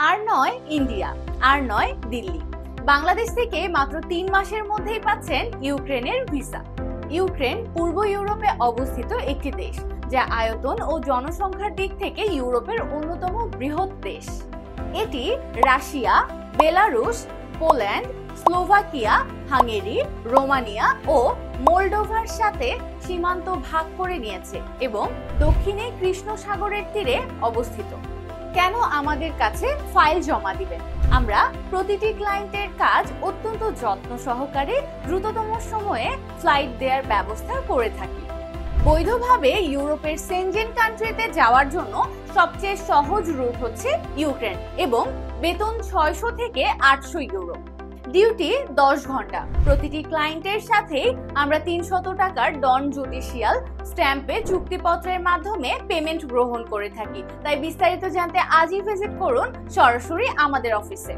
আর নয় ইন্ডিয়া, আর নয় দিল্লি, বাংলাদেশ থেকে মাত্র 3 মাসের মধ্যেই পাচ্ছেন ইউক্রেনের ভিসা। ইউক্রেন পূর্ব ইউরোপে অবস্থিত একটি দেশ, যা আয়তন ও জনসংখ্যার দিক থেকে ইউরোপের অন্যতম বৃহৎ দেশ। এটি Russia, Belarus, Poland, Slovakia, Hungary, Romania ও মোলডোভার সাথে সীমান্ত ভাগ করে নিয়েছে এবং দক্ষিণে কৃষ্ণ সাগরের তীরে অবস্থিত। কেন আমাদের কাছে ফাইল জমা দিবেন? আমরা প্রতিটি ক্লায়েন্টের কাজ অত্যন্ত যত্ন সহকারে দ্রুততম সময়ে ফ্লাইট দেওয়ার ব্যবস্থা করে থাকি। বৈধভাবে ইউরোপের সেনজেন কান্ট্রিতে যাওয়ার জন্য সবচেয়ে সহজ রুট হচ্ছে ইউক্রেন এবং বেতন 600 থেকে 800 ইউরো। ডিউটি 10 ঘন্টা। প্রতিটি ক্লায়েন্টের সাথে আমরা 300 টাকার ডন জুডিশিয়াল স্ট্যাম্পে চুক্তিপত্রের মাধ্যমে পেমেন্ট গ্রহণ করে থাকি। তাই বিস্তারিত জানতে আজই ভিজিট করুন সরাসরি আমাদের অফিসে।